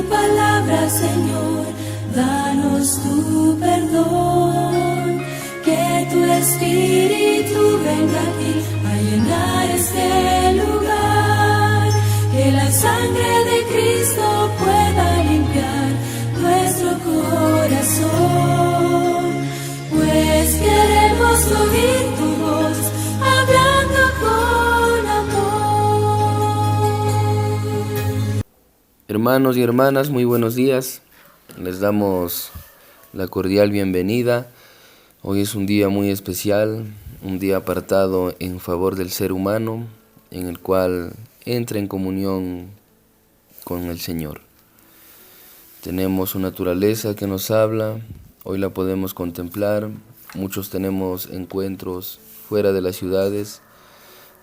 palabra, Señor, danos tu perdón. Que tu Espíritu venga aquí a llenar este lugar. Que la sangre de Cristo pueda limpiar nuestro corazón. Pues queremos oír tu voz hablando con amor. Hermanos y hermanas, muy buenos días. Les damos la cordial bienvenida. Hoy es un día muy especial, un día apartado en favor del ser humano, en el cual entra en comunión con el Señor. Tenemos su naturaleza que nos habla, hoy la podemos contemplar. Muchos tenemos encuentros fuera de las ciudades,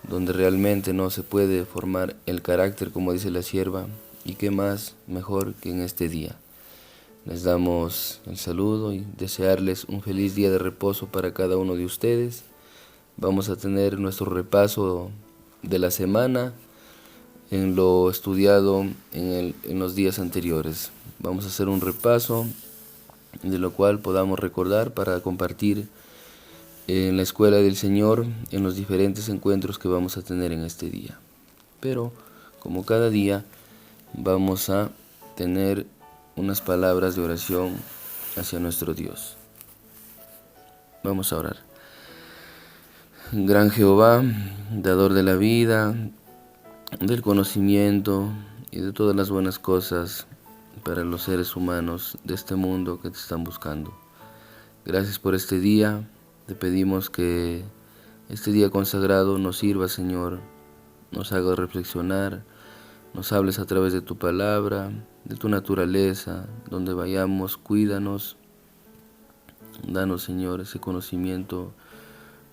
donde realmente no se puede formar el carácter, como dice la sierva, y qué más mejor que en este día. Les damos el saludo y desearles un feliz día de reposo para cada uno de ustedes. Vamos a tener nuestro repaso de la semana en lo estudiado en los días anteriores. Vamos a hacer un repaso de lo cual podamos recordar para compartir en la escuela del Señor en los diferentes encuentros que vamos a tener en este día. Pero como cada día vamos a tener unas palabras de oración hacia nuestro Dios. Vamos a orar. Gran Jehová, dador de la vida, del conocimiento y de todas las buenas cosas para los seres humanos de este mundo que te están buscando. Gracias por este día. Te pedimos que este día consagrado nos sirva, Señor, nos haga reflexionar, nos hables a través de tu palabra, de tu naturaleza, donde vayamos, cuídanos. Danos, Señor, ese conocimiento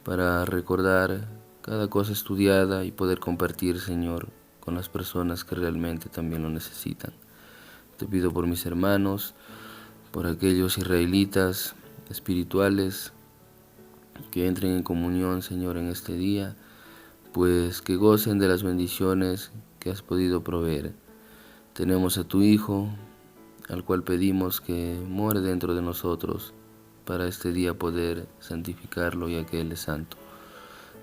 para recordar cada cosa estudiada y poder compartir, Señor, con las personas que realmente también lo necesitan. Te pido por mis hermanos, por aquellos israelitas espirituales que entren en comunión, Señor, en este día, pues que gocen de las bendiciones que has podido proveer. Tenemos a tu Hijo, al cual pedimos que more dentro de nosotros para este día poder santificarlo, ya que Él es santo.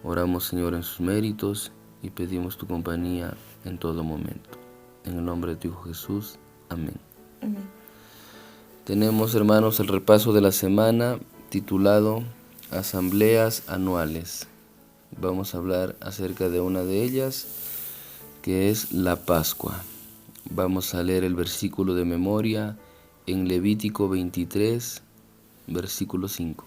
Oramos, Señor, en sus méritos y pedimos tu compañía en todo momento. En el nombre de tu Hijo Jesús. Amén. Amén. Tenemos, hermanos, el repaso de la semana titulado Asambleas Anuales. Vamos a hablar acerca de una de ellas, que es la Pascua. Vamos a leer el versículo de memoria en Levítico 23, versículo 5.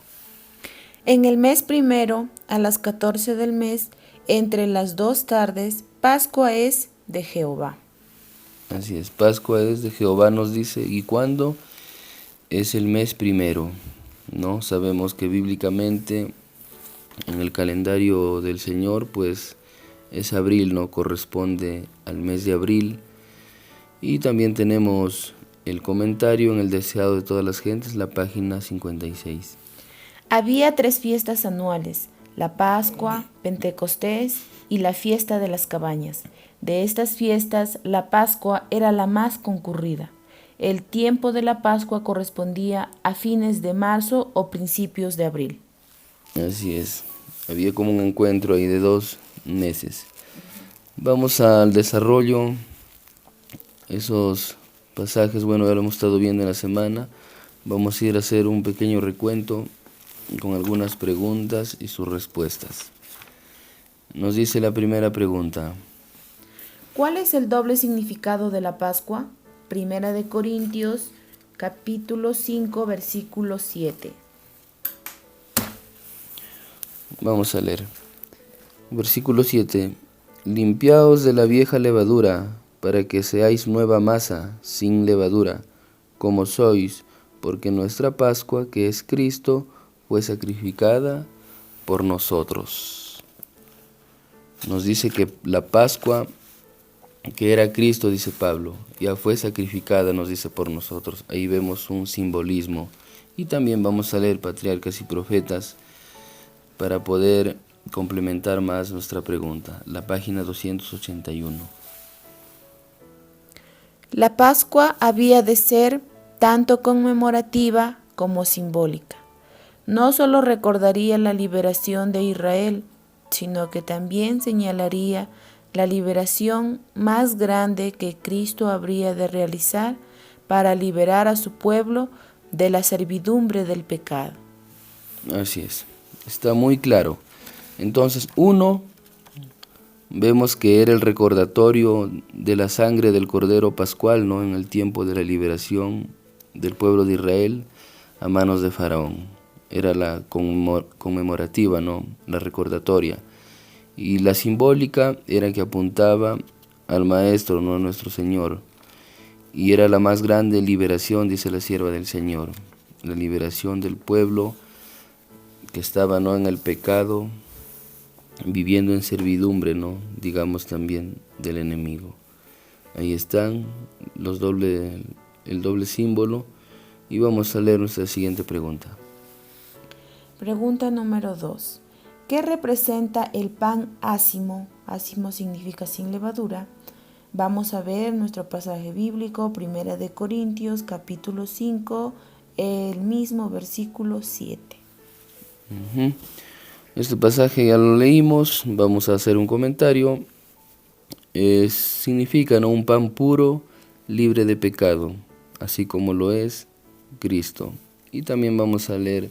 En el mes primero, a las 14 del mes, entre las 2 tardes, Pascua es de Jehová. Así es, Pascua es de Jehová, nos dice. ¿Y cuándo? Es el mes primero, ¿no? Sabemos que bíblicamente en el calendario del Señor, pues es abril, ¿no? Corresponde al mes de abril. Y también tenemos el comentario en el deseado de todas las gentes, la página 56. Había 3 fiestas anuales, la Pascua, Pentecostés y la fiesta de las cabañas. De estas fiestas, la Pascua era la más concurrida. El tiempo de la Pascua correspondía a fines de marzo o principios de abril. Así es, había como un encuentro ahí de 2 meses. Vamos al desarrollo, esos pasajes, bueno, ya lo hemos estado viendo en la semana. Vamos a ir a hacer un pequeño recuento con algunas preguntas y sus respuestas. Nos dice la primera pregunta. ¿Cuál es el doble significado de la Pascua? Primera de Corintios, capítulo 5, versículo 7. Vamos a leer. Versículo 7. Limpiaos de la vieja levadura, para que seáis nueva masa, sin levadura, como sois, porque nuestra Pascua, que es Cristo, fue sacrificada por nosotros. Nos dice que la Pascua, que era Cristo, dice Pablo, ya fue sacrificada, nos dice, por nosotros. Ahí vemos un simbolismo. Y también vamos a leer Patriarcas y Profetas para poder complementar más nuestra pregunta. La página 281. La Pascua había de ser tanto conmemorativa como simbólica. No solo recordaría la liberación de Israel, sino que también señalaría la liberación más grande que Cristo habría de realizar para liberar a su pueblo de la servidumbre del pecado. Así es, está muy claro. Entonces, vemos que era el recordatorio de la sangre del Cordero Pascual, ¿no? En el tiempo de la liberación del pueblo de Israel a manos de Faraón. Era la conmemorativa, ¿no? La recordatoria. Y la simbólica era que apuntaba al Maestro, no a nuestro Señor. Y era la más grande liberación, dice la sierva del Señor, la liberación del pueblo que estaba, ¿no?, en el pecado, viviendo en servidumbre, ¿no?, digamos también del enemigo. Ahí están el doble símbolo, y vamos a leer nuestra siguiente pregunta. Pregunta número 2. ¿Qué representa el pan ácimo? Ácimo significa sin levadura. Vamos a ver nuestro pasaje bíblico, 1 de Corintios, capítulo 5, el mismo versículo 7. Este pasaje ya lo leímos, vamos a hacer un comentario. Significa, ¿no?, un pan puro, libre de pecado, así como lo es Cristo. Y también vamos a leer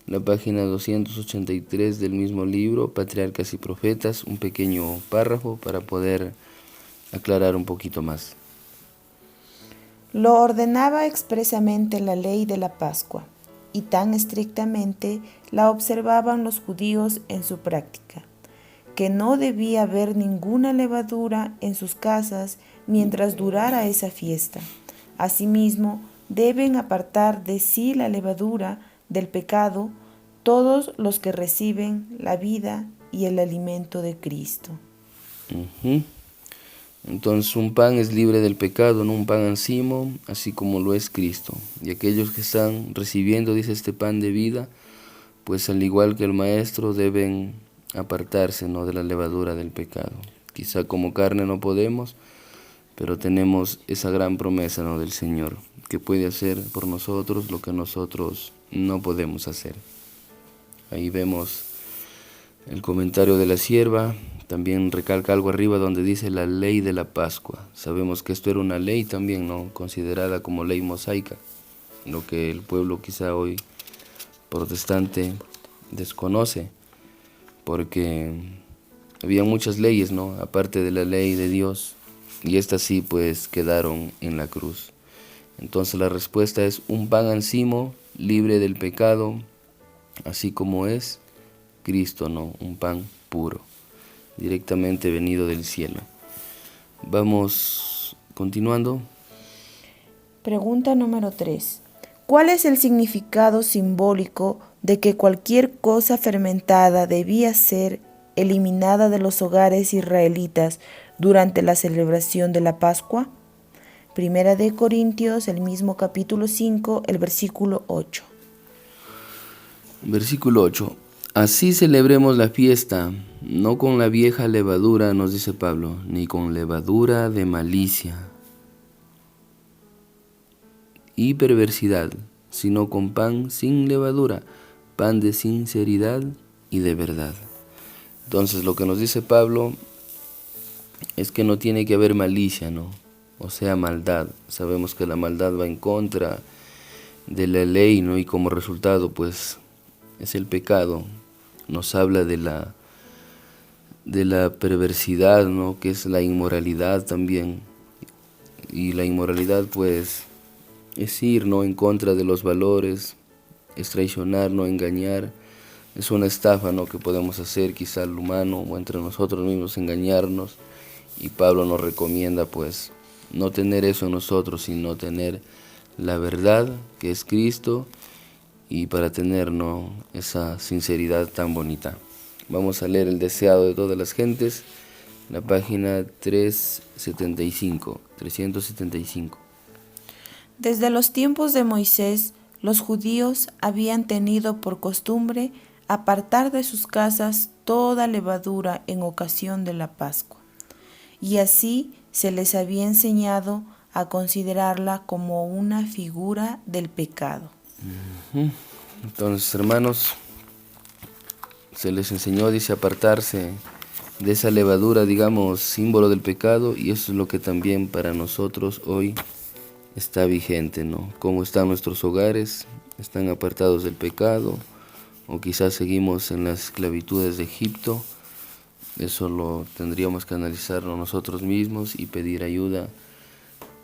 la página 283 del mismo libro, Patriarcas y Profetas, un pequeño párrafo para poder aclarar un poquito más. Lo ordenaba expresamente la ley de la Pascua, y tan estrictamente la observaban los judíos en su práctica, que no debía haber ninguna levadura en sus casas mientras durara esa fiesta. Asimismo, deben apartar de sí la levadura del pecado todos los que reciben la vida y el alimento de Cristo. Entonces un pan es libre del pecado, no un pan encima, así como lo es Cristo. Y aquellos que están recibiendo, dice, este pan de vida, pues al igual que el Maestro deben apartarse, ¿no?, de la levadura del pecado. Quizá como carne no podemos, pero tenemos esa gran promesa, ¿no?, del Señor, que puede hacer por nosotros lo que nosotros no podemos hacer. Ahí vemos el comentario de la sierva. También recalca algo arriba donde dice la ley de la Pascua. Sabemos que esto era una ley también, ¿no?, considerada como ley mosaica, lo que el pueblo quizá hoy protestante desconoce, porque había muchas leyes, ¿no?, aparte de la ley de Dios, y estas sí pues quedaron en la cruz. Entonces la respuesta es un pan encima, libre del pecado, así como es Cristo, ¿no?, un pan puro, directamente venido del cielo. Vamos continuando. Pregunta número 3. ¿Cuál es el significado simbólico de que cualquier cosa fermentada debía ser eliminada de los hogares israelitas durante la celebración de la Pascua? 1 de Corintios, el mismo capítulo 5, el versículo 8. Versículo 8. Así celebremos la fiesta, no con la vieja levadura, nos dice Pablo, ni con levadura de malicia y perversidad, sino con pan sin levadura, pan de sinceridad y de verdad. Entonces lo que nos dice Pablo es que no tiene que haber malicia, ¿no?, o sea, maldad. Sabemos que la maldad va en contra de la ley, ¿no?, y como resultado pues es el pecado. Nos habla de la perversidad, ¿no?, que es la inmoralidad también. Y la inmoralidad pues es ir, ¿no?, en contra de los valores, es traicionar, no engañar. Es una estafa, ¿no?, que podemos hacer quizá al humano o entre nosotros mismos, engañarnos. Y Pablo nos recomienda pues no tener eso en nosotros, sino tener la verdad, que es Cristo, y para tener, ¿no?, esa sinceridad tan bonita. Vamos a leer el deseado de todas las gentes, la página 375. Desde los tiempos de Moisés, los judíos habían tenido por costumbre apartar de sus casas toda levadura en ocasión de la Pascua, y así se les había enseñado a considerarla como una figura del pecado. Entonces, hermanos, se les enseñó, dice, apartarse de esa levadura, digamos, símbolo del pecado, y eso es lo que también para nosotros hoy está vigente, ¿no? Cómo están nuestros hogares, están apartados del pecado, o quizás seguimos en las esclavitudes de Egipto. Eso lo tendríamos que analizarlo nosotros mismos y pedir ayuda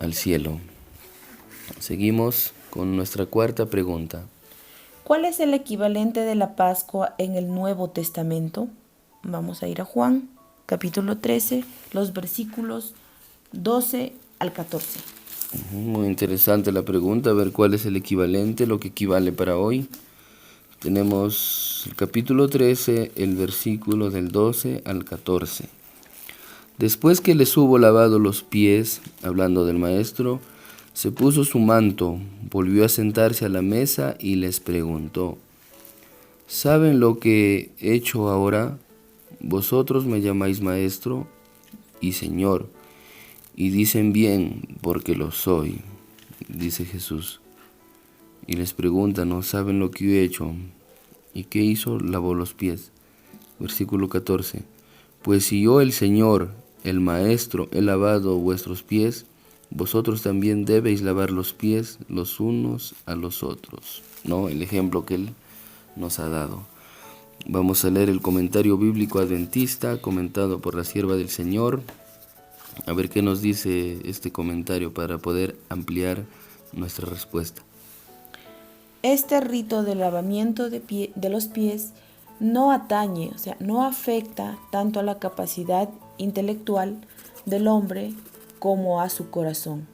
al cielo. Seguimos con nuestra cuarta pregunta. ¿Cuál es el equivalente de la Pascua en el Nuevo Testamento? Vamos a ir a Juan, capítulo 13, los versículos 12 al 14. Muy interesante la pregunta, a ver cuál es el equivalente, lo que equivale para hoy. Tenemos el capítulo 13, el versículo del 12 al 14. Después que les hubo lavado los pies, hablando del maestro, se puso su manto, volvió a sentarse a la mesa y les preguntó: ¿saben lo que he hecho ahora? Vosotros me llamáis maestro y señor, y dicen bien, porque lo soy, dice Jesús. Y les pregunta, ¿no saben lo que he hecho? ¿Y qué hizo? Lavó los pies. Versículo 14. Pues si yo, el Señor, el Maestro, he lavado vuestros pies, vosotros también debéis lavar los pies los unos a los otros. ¿No? El ejemplo que Él nos ha dado. Vamos a leer el comentario bíblico adventista comentado por la sierva del Señor. A ver qué nos dice este comentario para poder ampliar nuestra respuesta. Este rito de lavamiento de los pies no atañe, o sea, no afecta tanto a la capacidad intelectual del hombre como a su corazón.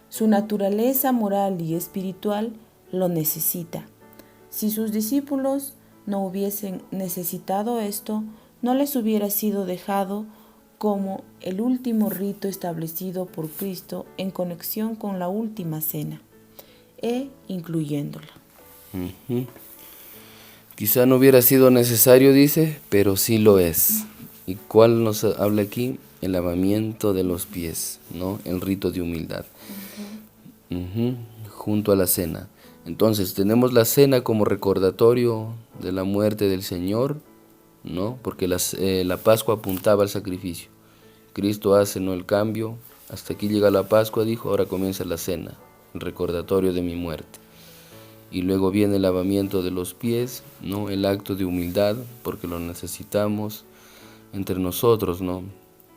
Su naturaleza moral y espiritual lo necesita. Si sus discípulos no hubiesen necesitado esto, no les hubiera sido dejado como el último rito establecido por Cristo en conexión con la última cena, incluyéndola. Quizá no hubiera sido necesario, dice, pero sí lo es. ¿Y cuál nos habla aquí? El lavamiento de los pies, ¿no? El rito de humildad. Junto a la cena. Entonces tenemos la cena como recordatorio de la muerte del Señor, ¿no? Porque la Pascua apuntaba al sacrificio. Cristo hace, ¿no?, el cambio. Hasta aquí llega la Pascua, dijo, ahora comienza la cena, el recordatorio de mi muerte. Y luego viene el lavamiento de los pies, ¿no? El acto de humildad, porque lo necesitamos entre nosotros, ¿no?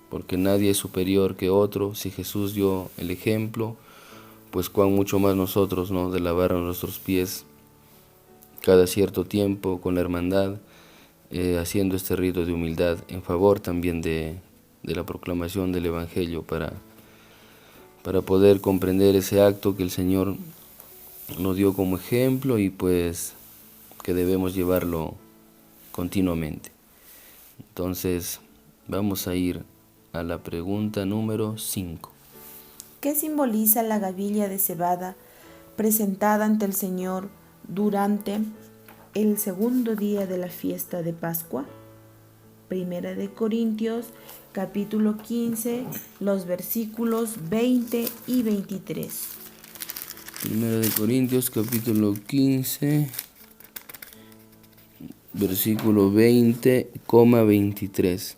Porque nadie es superior que otro. Si Jesús dio el ejemplo, pues cuán mucho más nosotros, ¿no?, de lavar nuestros pies cada cierto tiempo con la hermandad, haciendo este rito de humildad en favor también de la proclamación del Evangelio, para poder comprender ese acto que el Señor nos dio como ejemplo y pues que debemos llevarlo continuamente. Entonces vamos a ir a la pregunta número 5. ¿Qué simboliza la gavilla de cebada presentada ante el Señor durante el segundo día de la fiesta de Pascua? Primera de Corintios, capítulo 15, los versículos 20 y 23. Primera de Corintios, capítulo 15, versículo 20,23.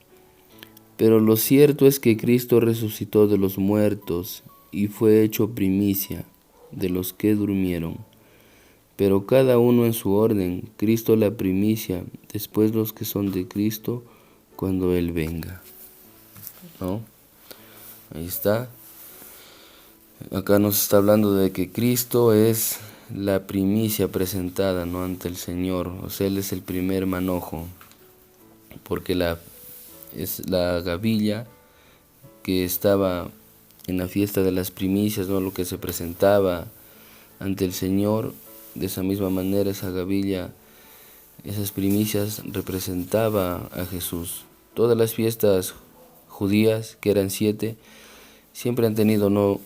Pero lo cierto es que Cristo resucitó de los muertos y fue hecho primicia de los que durmieron. Pero cada uno en su orden, Cristo la primicia, después los que son de Cristo cuando Él venga. ¿No? Ahí está. Acá nos está hablando de que Cristo es la primicia presentada, ¿no?, ante el Señor. O sea, Él es el primer manojo, porque es la gavilla que estaba en la fiesta de las primicias, ¿no?, lo que se presentaba ante el Señor. De esa misma manera, esa gavilla, esas primicias representaba a Jesús. Todas las fiestas judías, que eran 7, siempre han tenido, ¿no?,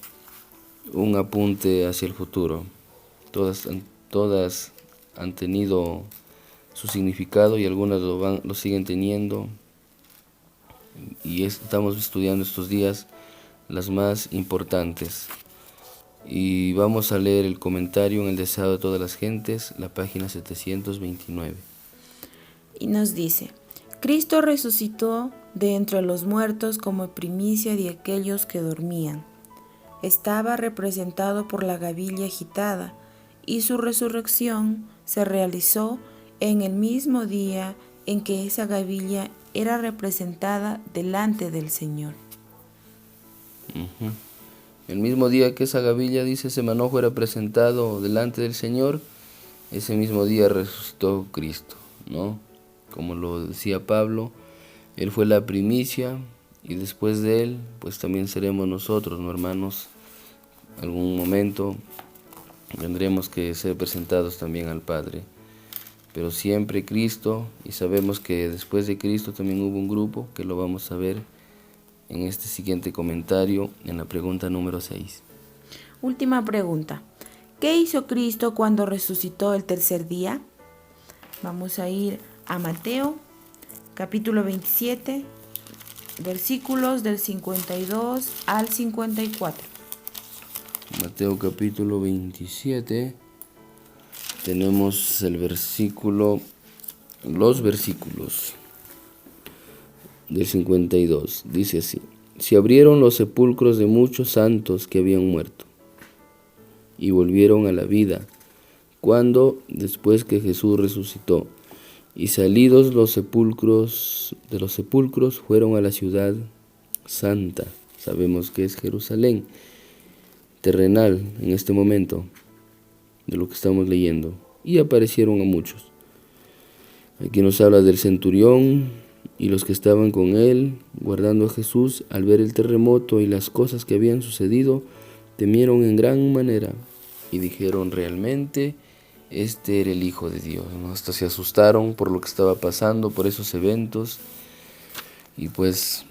un apunte hacia el futuro. Todas han tenido su significado y algunas lo siguen teniendo. Y estamos estudiando estos días las más importantes. Y vamos a leer el comentario en el deseado de todas las gentes, la página 729. Y nos dice: Cristo resucitó de entre los muertos como primicia de aquellos que dormían. Estaba representado por la gavilla agitada, y su resurrección se realizó en el mismo día en que esa gavilla era representada delante del Señor. El mismo día que esa gavilla, dice, ese manojo era presentado delante del Señor, ese mismo día resucitó Cristo, ¿no? Como lo decía Pablo, Él fue la primicia y después de Él, pues también seremos nosotros, ¿no, hermanos? Algún momento tendremos que ser presentados también al Padre. Pero siempre Cristo, y sabemos que después de Cristo también hubo un grupo, que lo vamos a ver en este siguiente comentario, en la pregunta número 6. Última pregunta. ¿Qué hizo Cristo cuando resucitó el tercer día? Vamos a ir a Mateo, capítulo 27, versículos del 52 al 54. Mateo capítulo 27, tenemos los versículos del 52, dice así: Se abrieron los sepulcros de muchos santos que habían muerto, y volvieron a la vida, cuando, después que Jesús resucitó, y salidos los sepulcros, fueron a la ciudad santa, sabemos que es Jerusalén, terrenal en este momento, de lo que estamos leyendo, y aparecieron a muchos. Aquí nos habla del centurión y los que estaban con él, guardando a Jesús. Al ver el terremoto y las cosas que habían sucedido, temieron en gran manera y dijeron: realmente este era el Hijo de Dios, ¿no? Hasta se asustaron por lo que estaba pasando, por esos eventos, y pues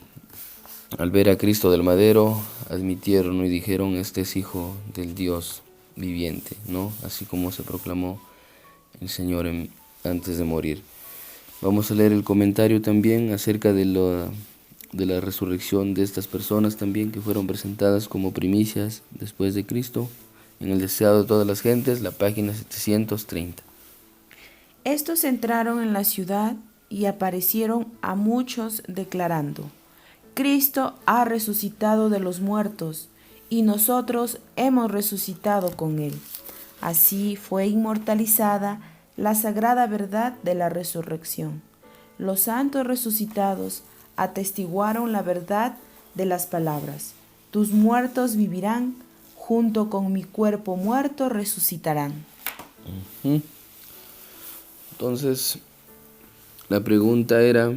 al ver a Cristo del madero admitieron, ¿no? Y dijeron: este es Hijo del Dios viviente, ¿no? Así como se proclamó el Señor antes de morir. Vamos a leer el comentario también acerca de la resurrección de estas personas también que fueron presentadas como primicias después de Cristo, en el deseado de todas las gentes, la página 730. Estos entraron en la ciudad y aparecieron a muchos declarando: Cristo ha resucitado de los muertos, y nosotros hemos resucitado con él. Así fue inmortalizada la sagrada verdad de la resurrección. Los santos resucitados atestiguaron la verdad de las palabras: tus muertos vivirán, junto con mi cuerpo muerto resucitarán. Entonces, la pregunta era: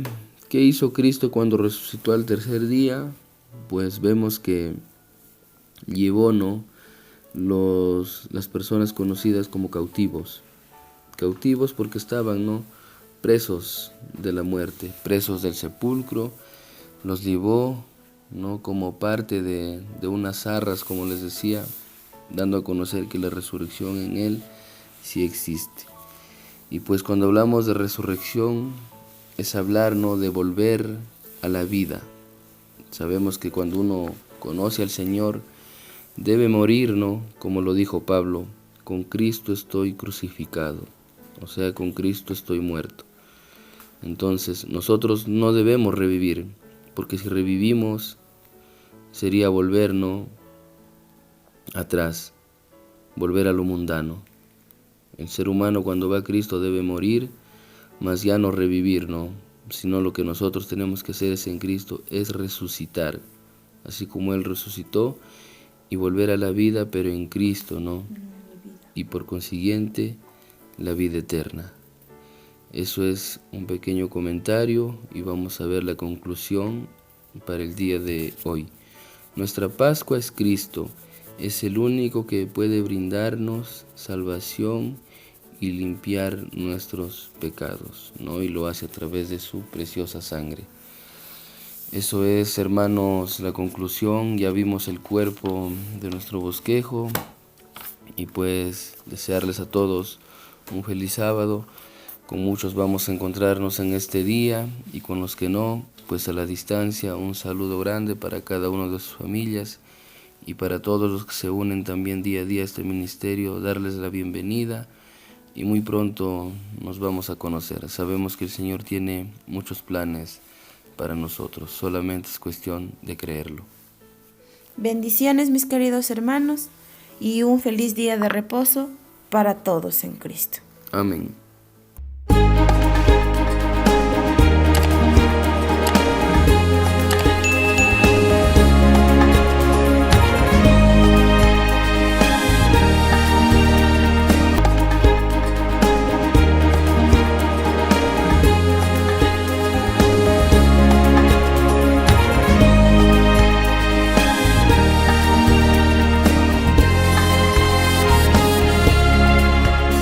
¿qué hizo Cristo cuando resucitó al tercer día? Pues vemos que llevó, ¿no?, las personas conocidas como cautivos porque estaban, ¿no?, presos de la muerte, presos del sepulcro. Los llevó, ¿no?, como parte de unas arras, como les decía, dando a conocer que la resurrección en Él sí existe. Y pues cuando hablamos de resurrección es hablar, ¿no?, de volver a la vida. Sabemos que cuando uno conoce al Señor debe morir, ¿no?, como lo dijo Pablo: con Cristo estoy crucificado, o sea, con Cristo estoy muerto. Entonces nosotros no debemos revivir, porque si revivimos sería volver, ¿no?, atrás, volver a lo mundano. El ser humano cuando va a Cristo debe morir, mas ya no revivir, ¿no?, sino lo que nosotros tenemos que hacer en Cristo es resucitar, así como Él resucitó, y volver a la vida, pero en Cristo, ¿no?, y por consiguiente la vida eterna. Eso es un pequeño comentario y vamos a ver la conclusión para el día de hoy. Nuestra Pascua es Cristo, es el único que puede brindarnos salvación y limpiar nuestros pecados, ¿no?, y lo hace a través de su preciosa sangre. Eso es, hermanos, la conclusión. Ya vimos el cuerpo de nuestro bosquejo y pues desearles a todos un feliz sábado. Con muchos vamos a encontrarnos en este día y con los que no, pues a la distancia un saludo grande para cada uno de sus familias y para todos los que se unen también día a día a este ministerio, darles la bienvenida y muy pronto nos vamos a conocer. Sabemos que el Señor tiene muchos planes para nosotros, solamente es cuestión de creerlo. Bendiciones, mis queridos hermanos, y un feliz día de reposo para todos en Cristo. Amén.